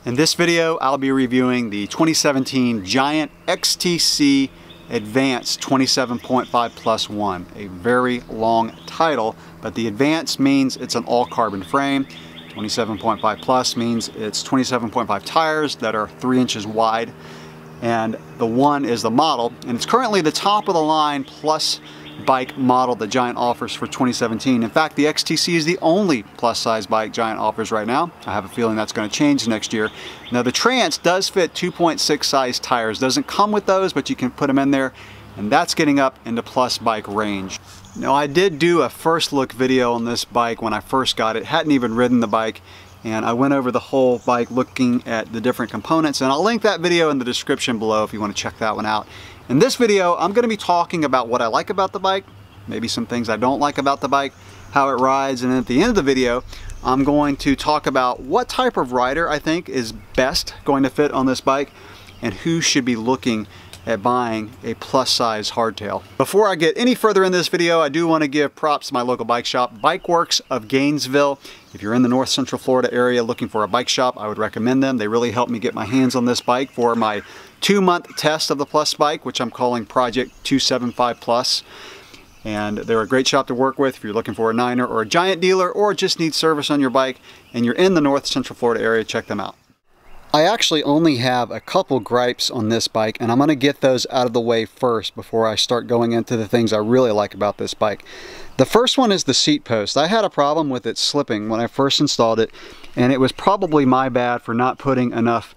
In this video, I'll be reviewing the 2017 Giant XTC Advanced 27.5 plus 1. A very long title, but the Advanced means it's an all-carbon frame. 27.5 plus means it's 27.5 tires that are 3 inches wide. And the 1 is the model, and it's currently the top of the line plus bike model that Giant offers for 2017. In fact, the XTC is the only plus size bike Giant offers right now. I have a feeling that's going to change next year. Now the Trance does fit 2.6 size tires. Doesn't come with those, but you can put them in there, and that's getting up into plus bike range. Now I did do a first look video on this bike when I first got it. Hadn't even ridden the bike, and I went over the whole bike looking at the different components, and I'll link that video in the description below if you want to check that one out. In this video, I'm going to be talking about what I like about the bike, maybe some things I don't like about the bike, how it rides, and then at the end of the video, I'm going to talk about what type of rider I think is best going to fit on this bike and who should be looking at buying a plus size hardtail. Before I get any further in this video, I do want to give props to my local bike shop, Bike Works of Gainesville. If you're in the North Central Florida area looking for a bike shop, I would recommend them. They really helped me get my hands on this bike for my 2-month test of the plus bike, which I'm calling Project 275 Plus. And they're a great shop to work with if you're looking for a Niner or a Giant dealer or just need service on your bike and you're in the North Central Florida area, check them out. I actually only have a couple gripes on this bike, and I'm going to get those out of the way first before I start going into the things I really like about this bike. The first one is the seat post. I had a problem with it slipping when I first installed it, and it was probably my bad for not putting enough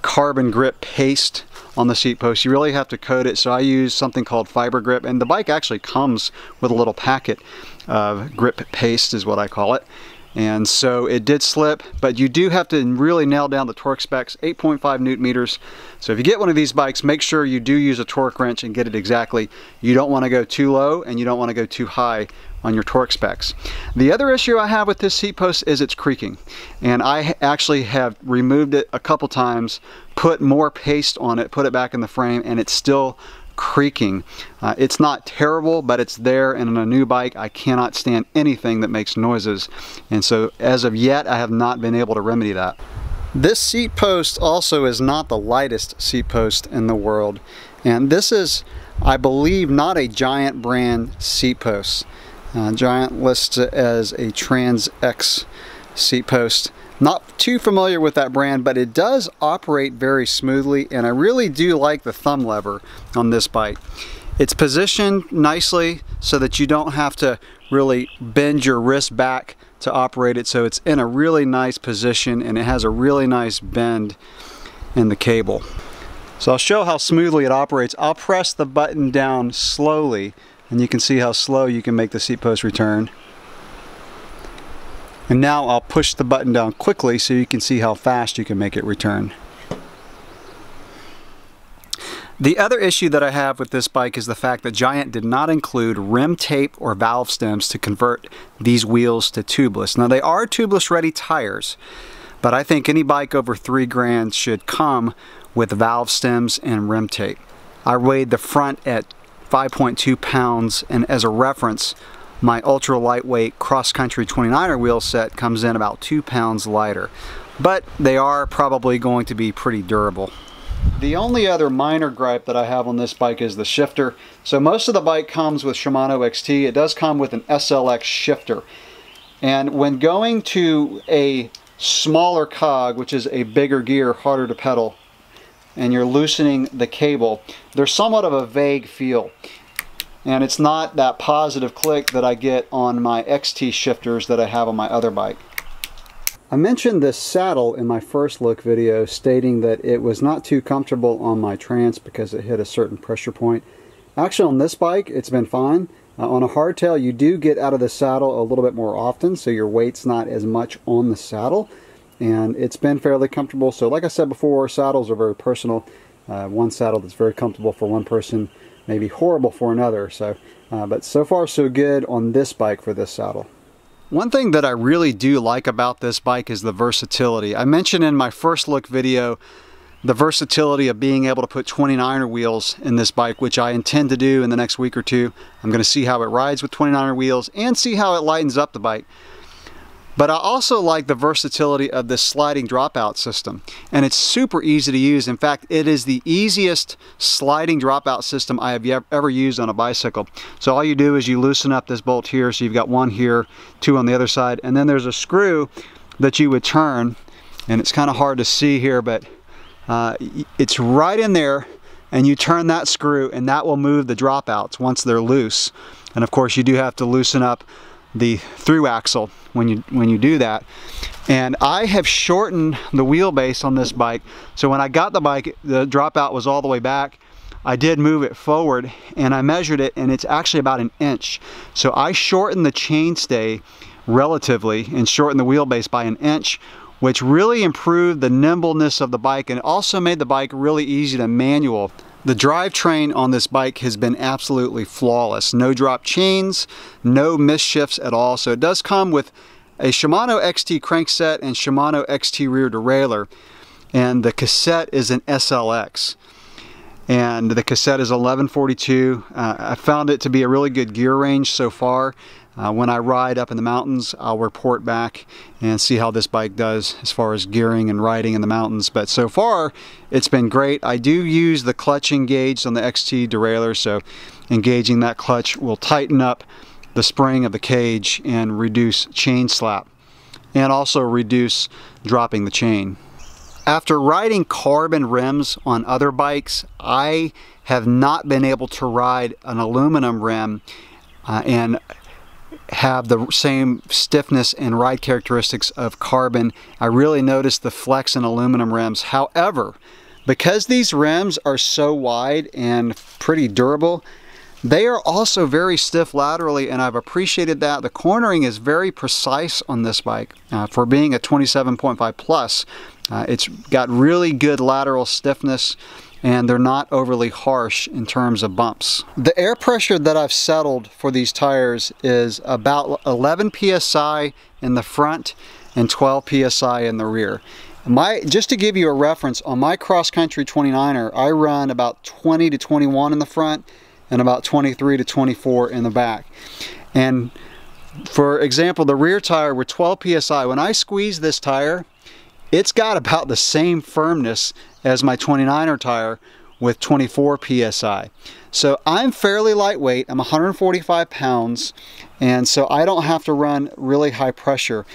carbon grip paste on the seat post. You really have to coat it, so I use something called fiber grip, and the bike actually comes with a little packet of grip paste is what I call it. And so it did slip, but you do have to really nail down the torque specs, 8.5 newton meters. So if you get one of these bikes, make sure you do use a torque wrench and get it exactly. You don't want to go too low and you don't want to go too high on your torque specs. The other issue I have with this seat post is it's creaking. And I actually have removed it a couple times, put more paste on it, put it back in the frame, and it's still creaking. It's not terrible, but it's there, and on a new bike I cannot stand anything that makes noises, and so as of yet I have not been able to remedy that. This seat post also is not the lightest seat post in the world, and this is, I believe, not a Giant brand seat post. Giant lists it as a Trans X seat post. Not too familiar with that brand, but it does operate very smoothly, and I really do like the thumb lever on this bike. It's positioned nicely so that you don't have to really bend your wrist back to operate it, so it's in a really nice position and it has a really nice bend in the cable. So I'll show how smoothly it operates. I'll press the button down slowly and you can see how slow you can make the seat post return. And now I'll push the button down quickly so you can see how fast you can make it return. The other issue that I have with this bike is the fact that Giant did not include rim tape or valve stems to convert these wheels to tubeless. Now they are tubeless ready tires, but I think any bike over $3 grand should come with valve stems and rim tape. I weighed the front at 5.2 pounds, and as a reference, my ultra lightweight cross-country 29er wheel set comes in about 2 pounds lighter, but they are probably going to be pretty durable. The only other minor gripe that I have on this bike is the shifter. So most of the bike comes with Shimano XT. It does come with an SLX shifter, and when going to a smaller cog, which is a bigger gear, harder to pedal, and you're loosening the cable, there's somewhat of a vague feel. And it's not that positive click that I get on my XT shifters that I have on my other bike. I mentioned this saddle in my first look video, stating that it was not too comfortable on my Trance because it hit a certain pressure point. Actually on this bike it's been fine. On a hardtail you do get out of the saddle a little bit more often, so your weight's not as much on the saddle, and it's been fairly comfortable. So like I said before, saddles are very personal. One saddle that's very comfortable for one person may be horrible for another, so but so far so good on this bike for this saddle. One thing that I really do like about this bike is the versatility. I mentioned in my first look video the versatility of being able to put 29er wheels in this bike, which I intend to do in the next week or two. I'm going to see how it rides with 29er wheels and see how it lightens up the bike. But I also like the versatility of this sliding dropout system, and it's super easy to use. In fact, it is the easiest sliding dropout system I have ever used on a bicycle. So all you do is you loosen up this bolt here, so you've got one here, two on the other side, and then there's a screw that you would turn, and it's kind of hard to see here, but it's right in there, and you turn that screw and that will move the dropouts once they're loose. And of course you do have to loosen up the through axle when you do that. And I have shortened the wheelbase on this bike, so when I got the bike, the dropout was all the way back. I did move it forward and I measured it, and it's actually about an inch. So I shortened the chainstay relatively and shortened the wheelbase by an inch, which really improved the nimbleness of the bike, and it also made the bike really easy to manual. The drivetrain on this bike has been absolutely flawless. No drop chains, no misshifts at all. So it does come with a Shimano XT crankset and Shimano XT rear derailleur, and the cassette is an SLX. And the cassette is 1142. I found it to be a really good gear range so far. When I ride up in the mountains, I'll report back and see how this bike does as far as gearing and riding in the mountains. But so far, it's been great. I do use the clutch engaged on the XT derailleur, so engaging that clutch will tighten up the spring of the cage and reduce chain slap, and also reduce dropping the chain. After riding carbon rims on other bikes, I have not been able to ride an aluminum rim and have the same stiffness and ride characteristics of carbon. I really noticed the flex in aluminum rims. However, because these rims are so wide and pretty durable, they are also very stiff laterally, and I've appreciated that. The cornering is very precise on this bike. For being a 27.5 plus, it's got really good lateral stiffness, and they're not overly harsh in terms of bumps. The air pressure that I've settled for these tires is about 11 psi in the front and 12 psi in the rear. Just to give you a reference, on my cross-country 29er, I run about 20 to 21 in the front and about 23 to 24 in the back. And for example, the rear tire with 12 psi, when I squeeze this tire, it's got about the same firmness as my 29er tire with 24 psi. So I'm fairly lightweight. I'm 145 pounds, and so I don't have to run really high pressure.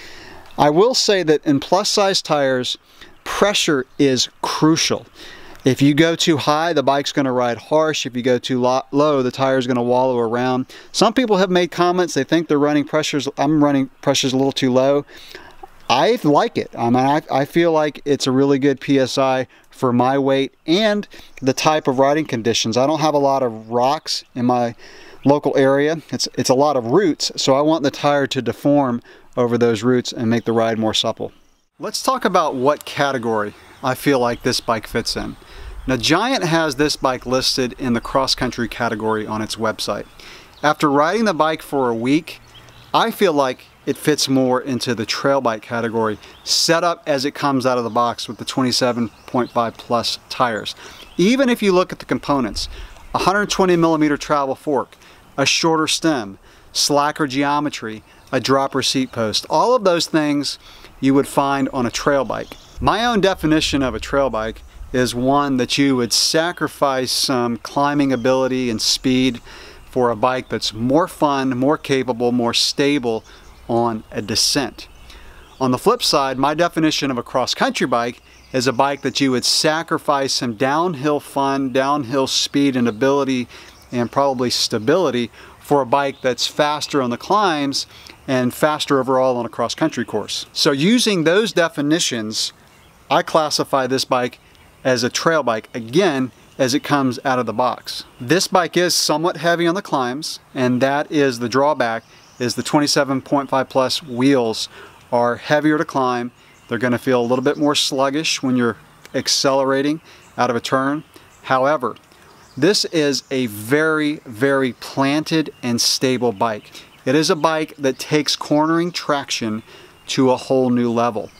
I will say that in plus size tires, pressure is crucial. If you go too high, the bike's going to ride harsh. If you go too low, the tire's going to wallow around. Some people have made comments, they think they're running pressures. I'm running pressures a little too low. I like it. I mean, I feel like it's a really good PSI for my weight and the type of riding conditions. I don't have a lot of rocks in my local area. It's a lot of roots, so I want the tire to deform over those roots and make the ride more supple. Let's talk about what category I feel like this bike fits in. Now, Giant has this bike listed in the cross-country category on its website. After riding the bike for a week, I feel like it fits more into the trail bike category, set up as it comes out of the box with the 27.5 plus tires. Even if you look at the components, 120 millimeter travel fork, a shorter stem, slacker geometry, a dropper seat post, all of those things you would find on a trail bike. My own definition of a trail bike is one that you would sacrifice some climbing ability and speed for a bike that's more fun, more capable, more stable on a descent. On the flip side, my definition of a cross-country bike is a bike that you would sacrifice some downhill fun, downhill speed and ability, and probably stability for a bike that's faster on the climbs and faster overall on a cross-country course. So using those definitions, I classify this bike as a trail bike, again, as it comes out of the box. This bike is somewhat heavy on the climbs, and that is the drawback, is the 27.5 plus wheels are heavier to climb. They're going to feel a little bit more sluggish when you're accelerating out of a turn. However, this is a very, very planted and stable bike. It is a bike that takes cornering traction to a whole new level.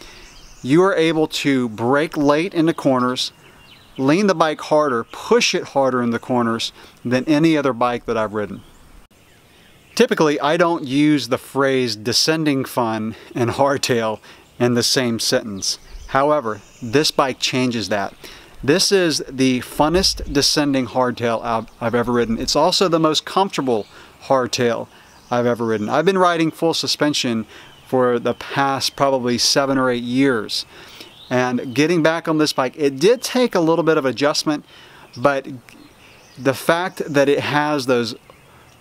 You are able to brake late into corners, lean the bike harder, push it harder in the corners than any other bike that I've ridden. Typically, I don't use the phrase descending fun and hardtail in the same sentence. However, this bike changes that. This is the funnest descending hardtail I've ever ridden. It's also the most comfortable hardtail I've ever ridden. I've been riding full suspension for the past probably 7 or 8 years. And getting back on this bike, it did take a little bit of adjustment, but the fact that it has those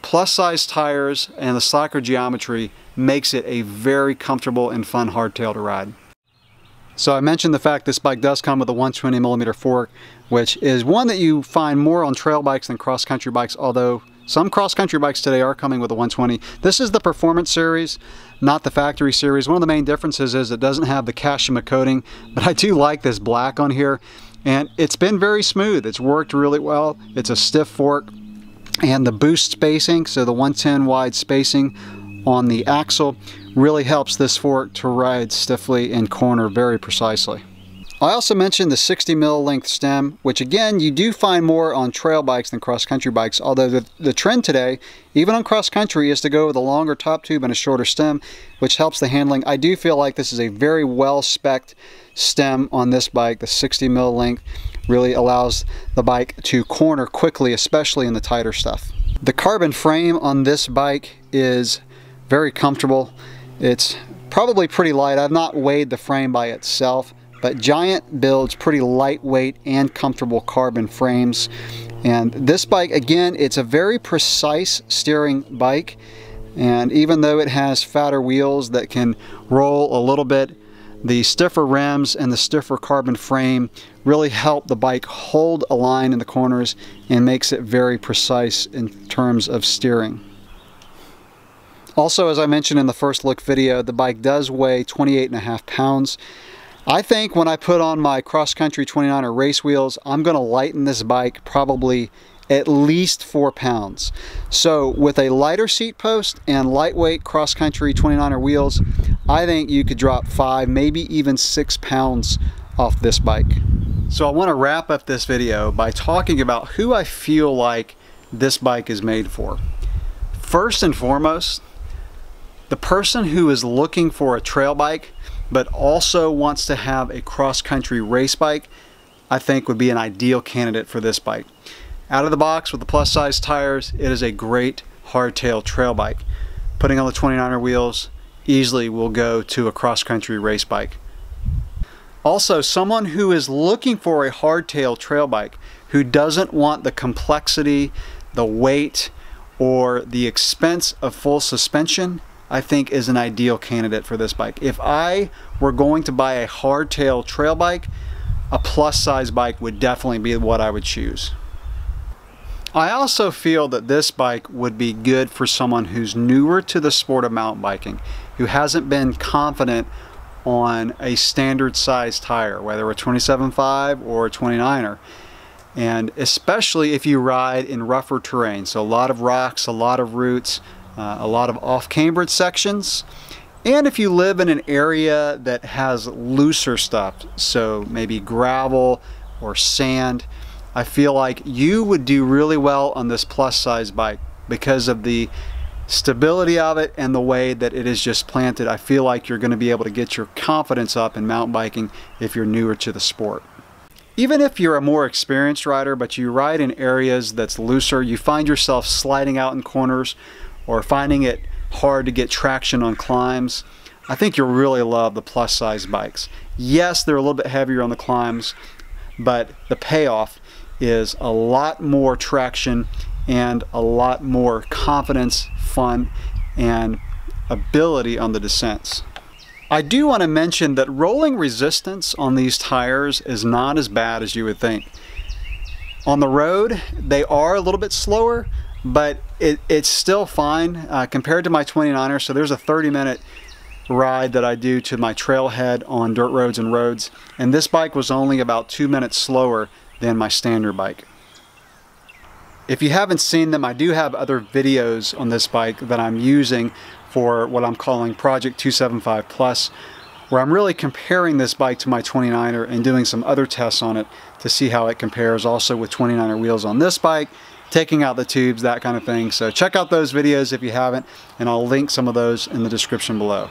plus size tires and the slacker geometry makes it a very comfortable and fun hardtail to ride. So I mentioned the fact this bike does come with a 120mm fork, which is one that you find more on trail bikes than cross-country bikes, although some cross-country bikes today are coming with a 120. This is the Performance Series, not the Factory Series. One of the main differences is it doesn't have the Kashima coating, but I do like this black on here, and it's been very smooth. It's worked really well. It's a stiff fork, and the boost spacing, so the 110 wide spacing on the axle, really helps this fork to ride stiffly and corner very precisely. I also mentioned the 60mm length stem, which again you do find more on trail bikes than cross-country bikes, although the trend today, even on cross-country, is to go with a longer top tube and a shorter stem, which helps the handling. I do feel like this is a very well-spec'd stem on this bike. The 60mm length really allows the bike to corner quickly, especially in the tighter stuff. The carbon frame on this bike is very comfortable. It's probably pretty light. I've not weighed the frame by itself, but Giant builds pretty lightweight and comfortable carbon frames. And this bike, again, it's a very precise steering bike. And even though it has fatter wheels that can roll a little bit, the stiffer rims and the stiffer carbon frame really help the bike hold a line in the corners and makes it very precise in terms of steering. Also, as I mentioned in the first look video, the bike does weigh 28.5 pounds. I think when I put on my cross-country 29er race wheels, I'm going to lighten this bike probably at least 4 pounds. So with a lighter seat post and lightweight cross-country 29er wheels, I think you could drop 5, maybe even 6 pounds off this bike. So I want to wrap up this video by talking about who I feel like this bike is made for. First and foremost, the person who is looking for a trail bike but also wants to have a cross-country race bike, I think would be an ideal candidate for this bike. Out of the box with the plus size tires, it is a great hardtail trail bike. Putting on the 29er wheels easily will go to a cross-country race bike. Also, someone who is looking for a hardtail trail bike, who doesn't want the complexity, the weight, or the expense of full suspension, I think is an ideal candidate for this bike. If I were going to buy a hardtail trail bike, a plus size bike would definitely be what I would choose. I also feel that this bike would be good for someone who's newer to the sport of mountain biking, who hasn't been confident on a standard size tire, whether a 27.5 or a 29er. And especially if you ride in rougher terrain, so a lot of rocks, a lot of roots, a lot of off-cambered sections, and if you live in an area that has looser stuff, so maybe gravel or sand, I feel like you would do really well on this plus size bike because of the stability of it and the way that it is just planted. I feel like you're going to be able to get your confidence up in mountain biking if you're newer to the sport. Even if you're a more experienced rider but you ride in areas that's looser, you find yourself sliding out in corners or finding it hard to get traction on climbs, I think you'll really love the plus size bikes. Yes, they're a little bit heavier on the climbs, but the payoff is a lot more traction and a lot more confidence, fun, and ability on the descents. I do want to mention that rolling resistance on these tires is not as bad as you would think. On the road, they are a little bit slower, but it's still fine compared to my 29er. So there's a 30-minute ride that I do to my trailhead on dirt roads and roads, and this bike was only about 2 minutes slower than my standard bike. If you haven't seen them, I do have other videos on this bike that I'm using for what I'm calling Project 275 Plus, where I'm really comparing this bike to my 29er and doing some other tests on it to see how it compares, also with 29er wheels on this bike taking out the tubes, that kind of thing. So check out those videos if you haven't, and I'll link some of those in the description below.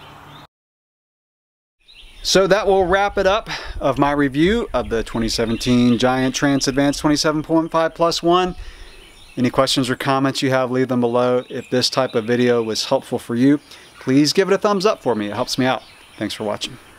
So that will wrap it up of my review of the 2017 Giant Trans Advanced 27.5+1. Any questions or comments you have, leave them below. If this type of video was helpful for you, please give it a thumbs up for me. It helps me out. Thanks for watching.